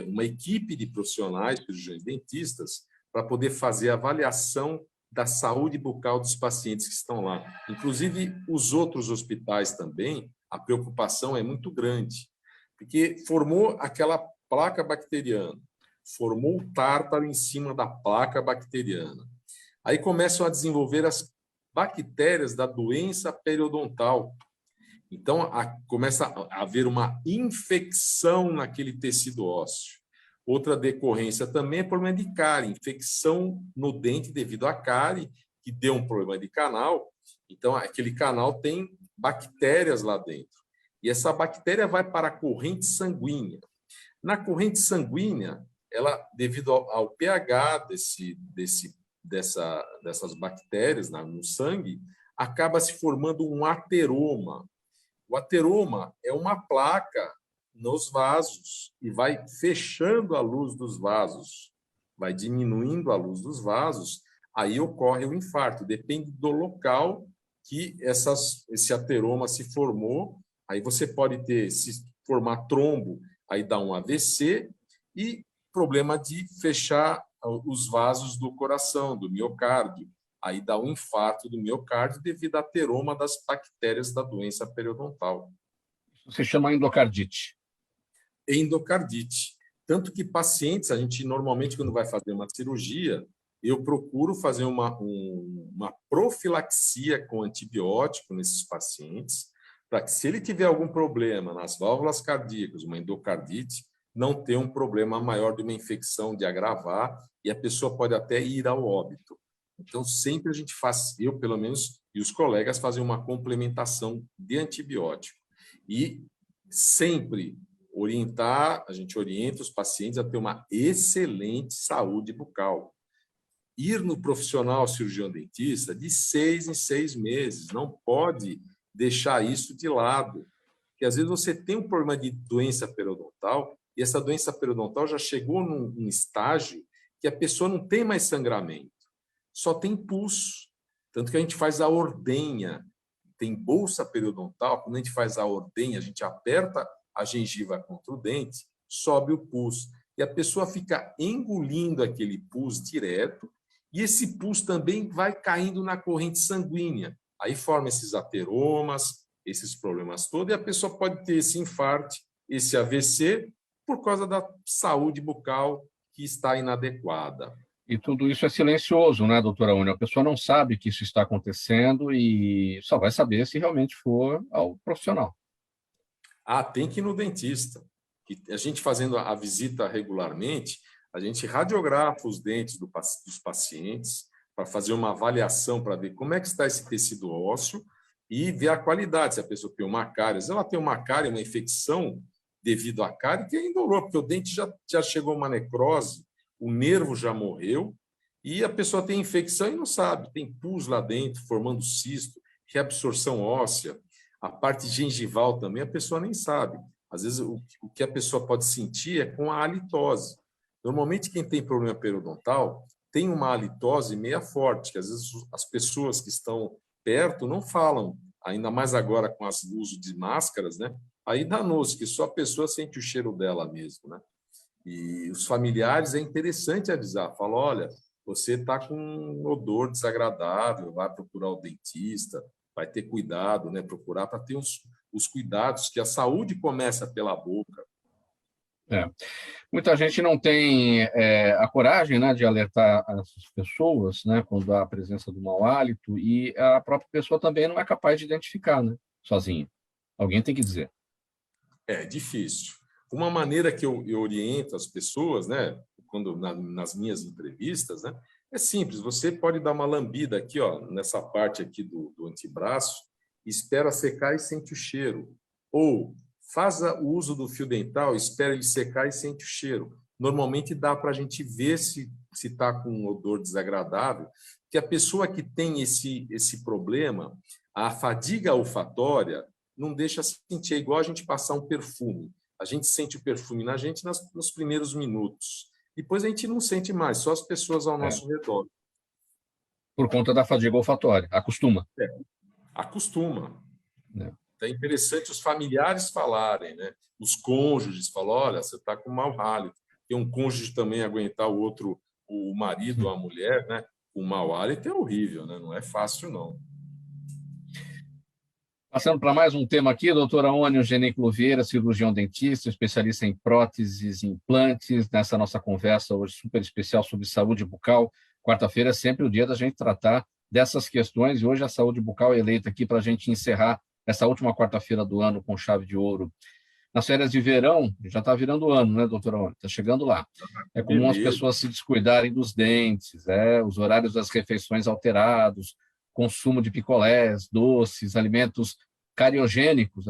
uma equipe de profissionais, cirurgiões dentistas, para poder fazer a avaliação da saúde bucal dos pacientes que estão lá. Inclusive, os outros hospitais também, a preocupação é muito grande, porque formou aquela placa bacteriana, formou o tártaro em cima da placa bacteriana. Aí começam a desenvolver as bactérias da doença periodontal. Então, começa a haver uma infecção naquele tecido ósseo. Outra decorrência também é problema de cárie, infecção no dente devido à cárie, que deu um problema de canal. Então, aquele canal tem bactérias lá dentro. E essa bactéria vai para a corrente sanguínea. Na corrente sanguínea, ela, devido ao pH dessas bactérias no sangue, acaba se formando um ateroma. O ateroma é uma placa nos vasos e vai fechando a luz dos vasos, vai diminuindo a luz dos vasos, aí ocorre o infarto. Depende do local que esse ateroma se formou, aí você pode se formar trombo, aí dá um AVC e problema de fechar os vasos do coração, do miocárdio. Aí dá um infarto do miocárdio devido ao ateroma das bactérias da doença periodontal. Isso se chama endocardite. Endocardite. Tanto que pacientes, a gente normalmente, quando vai fazer uma cirurgia, eu procuro fazer uma profilaxia com antibiótico nesses pacientes, para que, se ele tiver algum problema nas válvulas cardíacas, uma endocardite, não ter um problema maior de uma infecção, de agravar, e a pessoa pode até ir ao óbito. Então, sempre a gente faz, eu pelo menos, e os colegas fazem uma complementação de antibiótico. E sempre a gente orienta os pacientes a ter uma excelente saúde bucal. Ir no profissional cirurgião dentista de 6 em 6 meses, não pode deixar isso de lado. Porque às vezes você tem um problema de doença periodontal e essa doença periodontal já chegou num estágio que a pessoa não tem mais sangramento, só tem pus. Tanto que a gente faz a ordenha, tem bolsa periodontal, quando a gente faz a ordenha, a gente aperta a gengiva contra o dente, sobe o pus. E a pessoa fica engolindo aquele pus direto, e esse pus também vai caindo na corrente sanguínea. Aí forma esses ateromas, esses problemas todos, e a pessoa pode ter esse infarto, esse AVC, por causa da saúde bucal que está inadequada. E tudo isso é silencioso, né, doutora Aônio? A pessoa não sabe que isso está acontecendo e só vai saber se realmente for ao profissional. Tem que ir no dentista. A gente fazendo a visita regularmente, a gente radiografa os dentes dos pacientes para fazer uma avaliação, para ver como é que está esse tecido ósseo e ver a qualidade, se a pessoa tem uma cárie. Se ela tem uma cárie, uma infecção devido à cárie, que é indolor, porque o dente já chegou a uma necrose, o nervo já morreu, e a pessoa tem infecção e não sabe, tem pus lá dentro, formando cisto, reabsorção óssea, a parte gengival também, a pessoa nem sabe. Às vezes, o que a pessoa pode sentir é com a halitose. Normalmente, quem tem problema periodontal tem uma halitose meia forte, que às vezes as pessoas que estão perto não falam, ainda mais agora com o uso de máscaras, né? Aí danou-se, que só a pessoa sente o cheiro dela mesmo, né? E os familiares é interessante avisar, fala, olha, você está com um odor desagradável, vai procurar o dentista, vai ter cuidado, né? Procurar para ter os cuidados, que a saúde começa pela boca. Muita gente não tem a coragem, né, de alertar as pessoas, né, quando há a presença do mau hálito, e a própria pessoa também não é capaz de identificar, né, sozinha. Alguém tem que dizer. É difícil. Uma maneira que eu oriento as pessoas, né, nas minhas entrevistas, né, É simples, você pode dar uma lambida aqui, ó, nessa parte aqui do antebraço, espera secar e sente o cheiro. Ou faz o uso do fio dental, espera ele secar e sente o cheiro. Normalmente dá para a gente ver se está com um odor desagradável, que a pessoa que tem esse problema, a fadiga olfatória, não deixa sentir, é igual a gente passar um perfume. A gente sente o perfume na gente nos primeiros minutos. Depois a gente não sente mais, só as pessoas ao nosso redor. Por conta da fadiga olfatória, acostuma. Acostuma. É interessante os familiares falarem, né? Os cônjuges falam, olha, você está com mau hálito. Tem um cônjuge também aguentar o outro, o marido ou a mulher, né? O mau hálito é horrível, né? Não é fácil, não. Passando para mais um tema aqui, doutora Ônio Genículo Vieira, cirurgião dentista, especialista em próteses e implantes, nessa nossa conversa hoje super especial sobre saúde bucal. Quarta-feira é sempre o dia da gente tratar dessas questões, e hoje a saúde bucal é eleita aqui para a gente encerrar essa última quarta-feira do ano com chave de ouro. Nas férias de verão, já está virando ano, né, doutora Ônio? Está chegando lá. É comum as pessoas se descuidarem dos dentes, os horários das refeições alterados, consumo de picolés, doces, alimentos cariogênicos,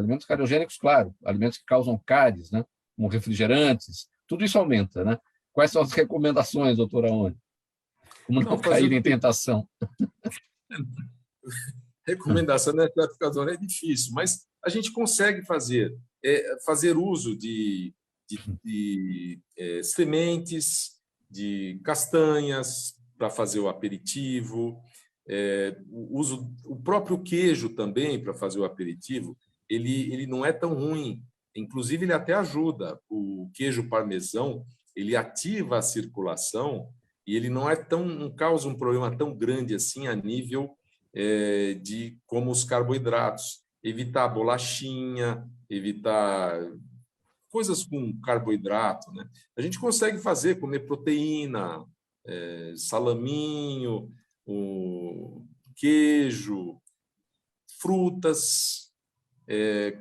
claro, alimentos que causam cáries, né, como refrigerantes, tudo isso aumenta, né? Quais são as recomendações, doutora Ônio? Como não cair em tentação? Recomendação na época do ano é difícil, mas a gente consegue fazer uso de sementes, de castanhas para fazer o aperitivo, o próprio queijo também para fazer o aperitivo, ele não é tão ruim, inclusive ele até ajuda. O queijo parmesão, ele ativa a circulação e ele não causa um problema tão grande assim a nível de como os carboidratos. Evitar bolachinha, evitar coisas com carboidrato, né? A gente consegue comer proteína, salaminho, o queijo, frutas,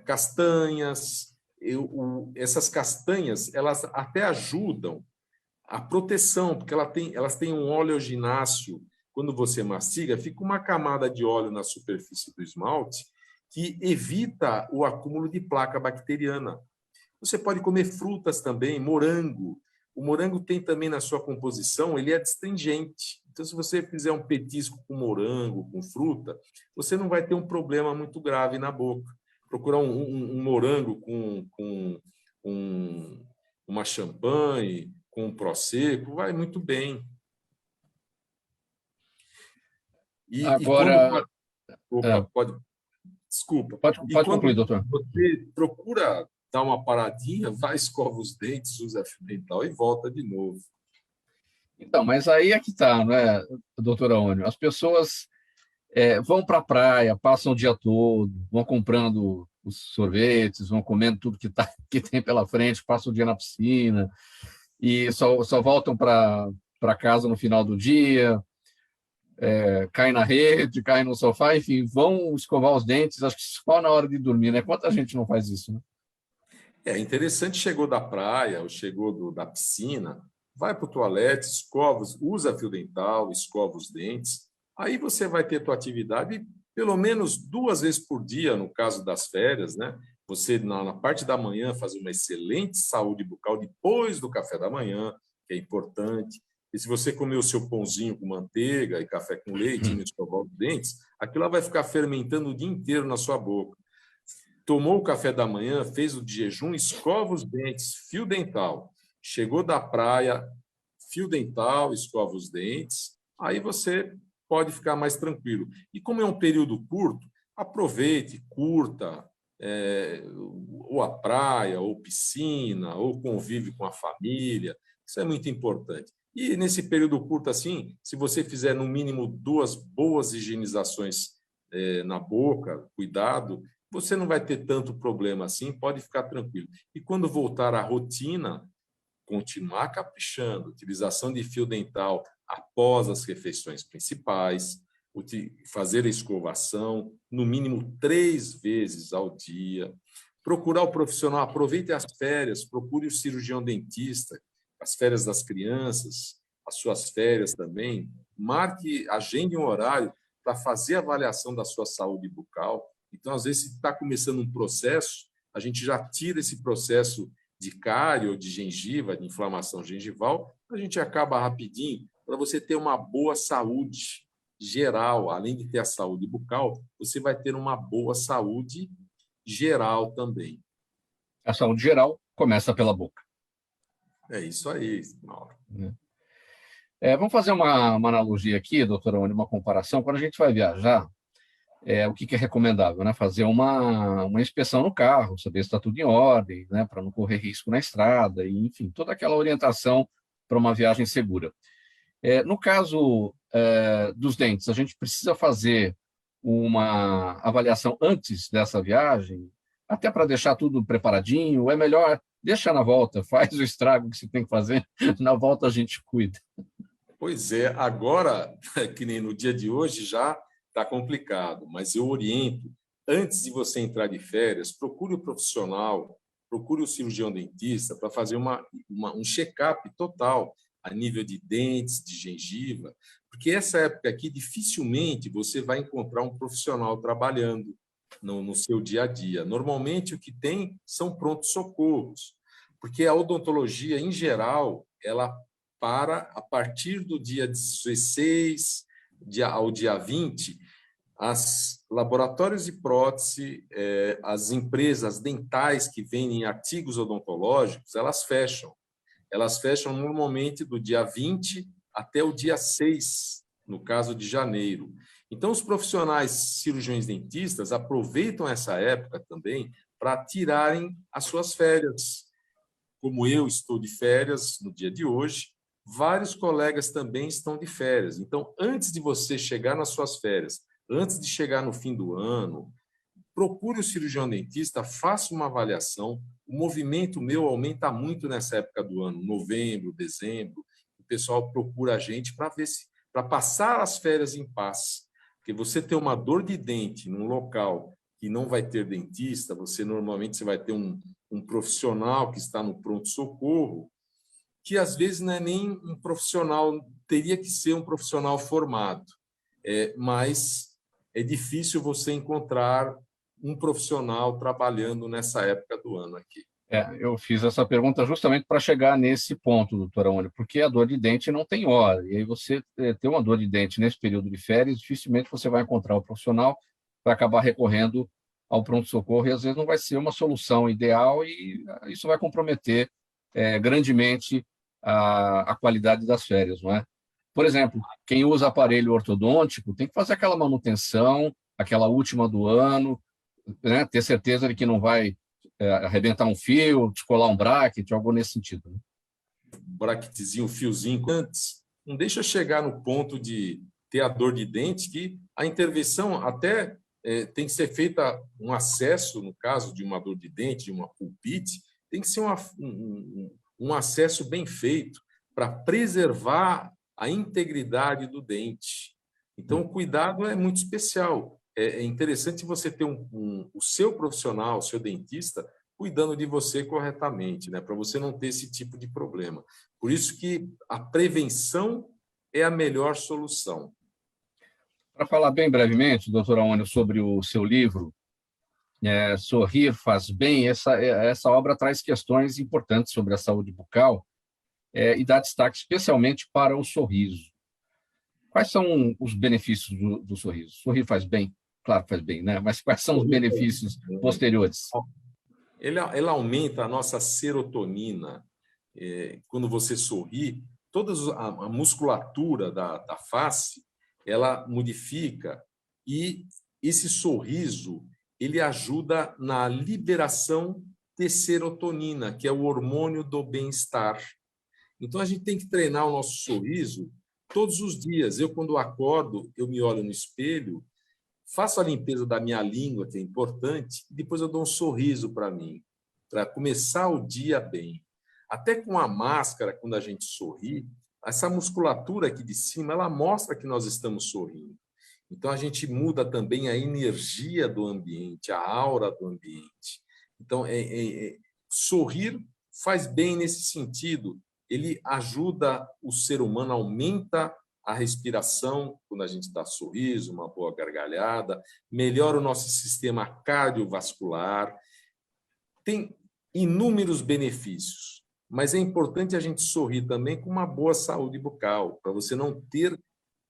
castanhas. Essas castanhas, elas até ajudam a proteção, porque elas têm um oleogináceo. Quando você mastiga, fica uma camada de óleo na superfície do esmalte que evita o acúmulo de placa bacteriana. Você pode comer frutas também, morango. O morango tem também na sua composição, ele é astringente. Então, se você fizer um petisco com morango, com fruta, você não vai ter um problema muito grave na boca. Procurar um morango com uma champanhe, com um prosecco, vai muito bem. Agora... Desculpa. Pode concluir, doutor. Você procura dar uma paradinha, vai, escova os dentes, usa fio dental e volta de novo. Então, mas aí é que está, né, doutora Ônio? As pessoas vão para a praia, passam o dia todo, vão comprando os sorvetes, vão comendo tudo que tem pela frente, passam o dia na piscina e só voltam para casa no final do dia, caem na rede, caem no sofá, enfim, vão escovar os dentes, acho que só na hora de dormir, né? Quanta gente não faz isso, né? É interessante, chegou da praia ou chegou da piscina, vai para o toalete, usa fio dental, escova os dentes, aí você vai ter tua atividade pelo menos 2 vezes por dia, no caso das férias, né? Você, na parte da manhã, fazer uma excelente saúde bucal depois do café da manhã, que é importante. E se você comer o seu pãozinho com manteiga e café com leite e não escovar os dentes, aquilo vai ficar fermentando o dia inteiro na sua boca. Tomou o café da manhã, fez o jejum, escova os dentes, fio dental. Chegou da praia, fio dental, escova os dentes, aí você pode ficar mais tranquilo. E como é um período curto, aproveite, curta, ou a praia, ou piscina, ou convive com a família. Isso é muito importante. E nesse período curto assim, se você fizer no mínimo 2 boas higienizações na boca, cuidado, você não vai ter tanto problema assim, pode ficar tranquilo. E quando voltar à rotina, continuar caprichando, utilização de fio dental após as refeições principais, fazer a escovação no mínimo 3 vezes ao dia, procurar o profissional, aproveite as férias, procure o cirurgião dentista, as férias das crianças, as suas férias também, marque, agende um horário para fazer a avaliação da sua saúde bucal. Então, às vezes, se está começando um processo, a gente já tira esse processo de cárie ou de gengiva, de inflamação gengival, a gente acaba rapidinho para você ter uma boa saúde geral. Além de ter a saúde bucal, você vai ter uma boa saúde geral também. A saúde geral começa pela boca. É isso aí, Mauro. Vamos fazer uma analogia aqui, doutora Oni, uma comparação. Quando a gente vai viajar, o que é recomendável, né? Fazer uma inspeção no carro, saber se está tudo em ordem, né? Para não correr risco na estrada, e, enfim, toda aquela orientação para uma viagem segura. No caso dos dentes, a gente precisa fazer uma avaliação antes dessa viagem, até para deixar tudo preparadinho, ou é melhor deixar na volta, faz o estrago que se tem que fazer, na volta a gente cuida. Pois é, agora, que nem no dia de hoje, já está complicado, mas eu oriento, antes de você entrar de férias, procure o profissional, procure o cirurgião dentista para fazer um check-up total a nível de dentes, de gengiva, porque essa época aqui dificilmente você vai encontrar um profissional trabalhando no seu dia a dia. Normalmente o que tem são prontos-socorros, porque a odontologia, em geral, ela para a partir do dia 16 ao dia 20, as laboratórios de prótese, as empresas dentais que vendem artigos odontológicos, elas fecham. Elas fecham normalmente do dia 20 até o dia 6, no caso de janeiro. Então, os profissionais cirurgiões dentistas aproveitam essa época também para tirarem as suas férias. Como eu estou de férias no dia de hoje, vários colegas também estão de férias. Então, antes de você chegar nas suas férias, antes de chegar no fim do ano, procure o cirurgião dentista, faça uma avaliação. O movimento meu aumenta muito nessa época do ano, novembro, dezembro. O pessoal procura a gente para passar as férias em paz. Porque você ter uma dor de dente num local que não vai ter dentista, normalmente você vai ter um profissional que está no pronto-socorro, que às vezes não é nem um profissional, teria que ser um profissional formado, mas é difícil você encontrar um profissional trabalhando nessa época do ano aqui. Eu fiz essa pergunta justamente para chegar nesse ponto, doutora Oni, porque a dor de dente não tem hora, e aí você ter uma dor de dente nesse período de férias, dificilmente você vai encontrar o profissional, vai acabar recorrendo ao pronto-socorro, e às vezes não vai ser uma solução ideal, e isso vai comprometer grandemente a qualidade das férias, não é? Por exemplo, quem usa aparelho ortodôntico tem que fazer aquela manutenção, aquela última do ano, né? Ter certeza de que não vai arrebentar um fio, descolar um bracket, algo nesse sentido. Né? Bracketzinho, fiozinho, antes. Não deixa chegar no ponto de ter a dor de dente, que a intervenção até tem que ser feita um acesso, no caso de uma dor de dente, de uma pulpite, tem que ser um acesso bem feito para preservar a integridade do dente. Então, o cuidado é muito especial. É interessante você ter o seu profissional, o seu dentista, cuidando de você corretamente, né? Para você não ter esse tipo de problema. Por isso que a prevenção é a melhor solução. Para falar bem brevemente, doutora Oni, sobre o seu livro, Sorrir Faz Bem, essa obra traz questões importantes sobre a saúde bucal e dá destaque especialmente para o sorriso. Quais são os benefícios do sorriso? Sorrir faz bem? Claro que faz bem, né? Mas quais são os benefícios posteriores? Ele aumenta a nossa serotonina. Quando você sorri, toda a musculatura da face, ela modifica, e esse sorriso ele ajuda na liberação de serotonina, que é o hormônio do bem-estar. Então, a gente tem que treinar o nosso sorriso todos os dias. Eu, quando acordo, eu me olho no espelho, faço a limpeza da minha língua, que é importante, e depois eu dou um sorriso para mim, para começar o dia bem. Até com a máscara, quando a gente sorri, essa musculatura aqui de cima, ela mostra que nós estamos sorrindo. Então, a gente muda também a energia do ambiente, a aura do ambiente. Então, sorrir faz bem nesse sentido. Ele ajuda o ser humano, aumenta a respiração, quando a gente dá sorriso, uma boa gargalhada, melhora o nosso sistema cardiovascular. Tem inúmeros benefícios, mas é importante a gente sorrir também com uma boa saúde bucal, para você não ter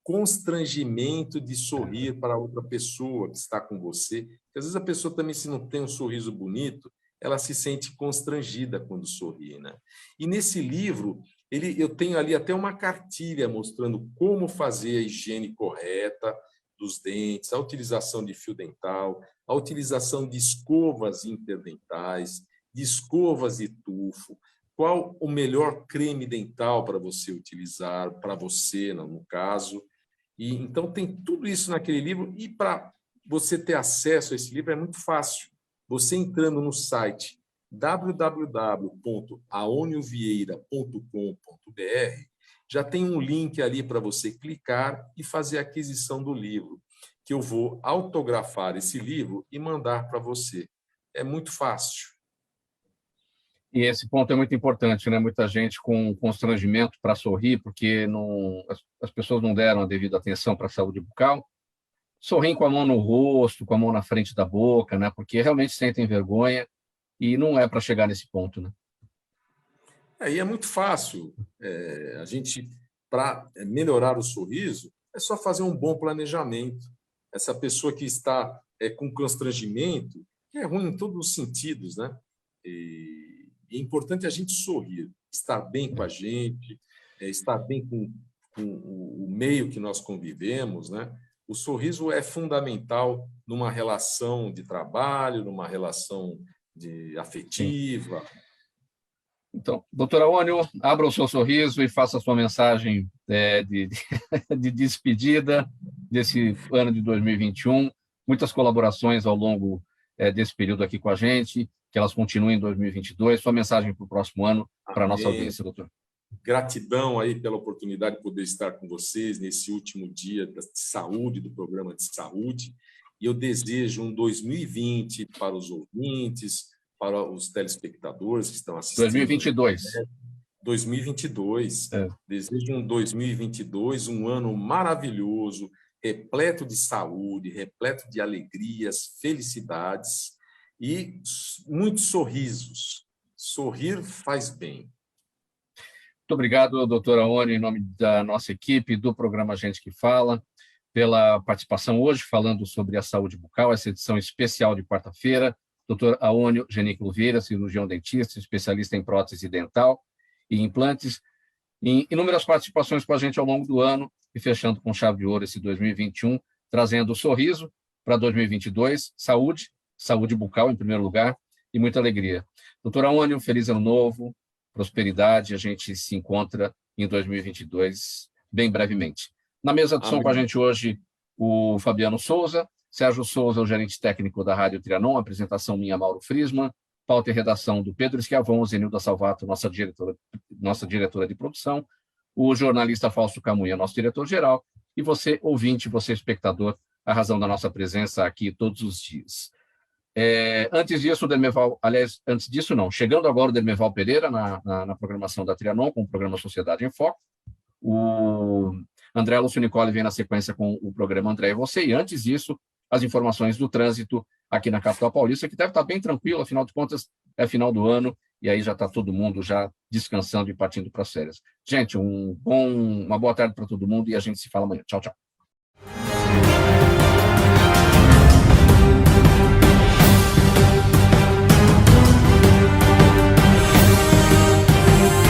constrangimento de sorrir para outra pessoa que está com você. Porque às vezes a pessoa também, se não tem um sorriso bonito, ela se sente constrangida quando sorri, né? E nesse livro, eu tenho ali até uma cartilha mostrando como fazer a higiene correta dos dentes, a utilização de fio dental, a utilização de escovas interdentais, de escovas de tufo, qual o melhor creme dental para você utilizar, para você, no caso. E então tem tudo isso naquele livro, e para você ter acesso a esse livro é muito fácil. Você entrando no site www.aonivieira.com.br, já tem um link ali para você clicar e fazer a aquisição do livro, que eu vou autografar esse livro e mandar para você. É muito fácil. E esse ponto é muito importante, né? Muita gente com constrangimento para sorrir, porque as pessoas não deram a devida atenção para a saúde bucal. Sorriem com a mão no rosto, com a mão na frente da boca, né? Porque realmente sentem vergonha, e não é para chegar nesse ponto, né? Aí é muito fácil. A gente, para melhorar o sorriso, é só fazer um bom planejamento. Essa pessoa que está com constrangimento é ruim em todos os sentidos, né? E é importante a gente sorrir, estar bem com a gente, estar bem com o meio que nós convivemos, né? O sorriso é fundamental numa relação de trabalho, numa relação afetiva. Sim. Então, doutora Aônio, abra o seu sorriso e faça a sua mensagem de despedida desse ano de 2021. Muitas colaborações ao longo desse período aqui com a gente, que elas continuem em 2022. Sua mensagem para o próximo ano, para a nossa audiência, doutor. Gratidão aí pela oportunidade de poder estar com vocês nesse último dia de saúde, do programa de saúde. E eu desejo um 2020 para os ouvintes, para os telespectadores que estão assistindo. 2022. 2022. Desejo um 2022, um ano maravilhoso, repleto de saúde, repleto de alegrias, felicidades e muitos sorrisos. Sorrir faz bem. Muito obrigado, doutora Aônio, em nome da nossa equipe, do programa Gente que Fala, pela participação hoje, falando sobre a saúde bucal, essa edição especial de quarta-feira. Dr. Aônio Genículo Vieira, cirurgião dentista, especialista em prótese dental e implantes, em inúmeras participações com a gente ao longo do ano, e fechando com chave de ouro esse 2021, trazendo sorriso para 2022, saúde bucal em primeiro lugar, e muita alegria. Doutor Aônio, feliz ano novo, prosperidade, a gente se encontra em 2022, bem brevemente. Na mesa de som com a gente hoje, o Fabiano Souza, Sérgio Souza, o gerente técnico da Rádio Trianon, apresentação minha, Mauro Friesman, pauta e redação do Pedro Schiavon, Zenilda Salvato, nossa diretora de produção, o jornalista Fausto Camunha, nosso diretor-geral, e você, ouvinte, você, espectador, a razão da nossa presença aqui todos os dias. Antes disso, chegando agora o Dermeval Pereira na programação da Trianon, com o programa Sociedade em Foco, o André Lúcio Nicole vem na sequência com o programa André e Você, e antes disso, as informações do trânsito aqui na capital paulista, que deve estar bem tranquilo, afinal de contas, é final do ano, e aí já está todo mundo já descansando e partindo para as férias. Gente, uma boa tarde para todo mundo, e a gente se fala amanhã. Tchau, tchau.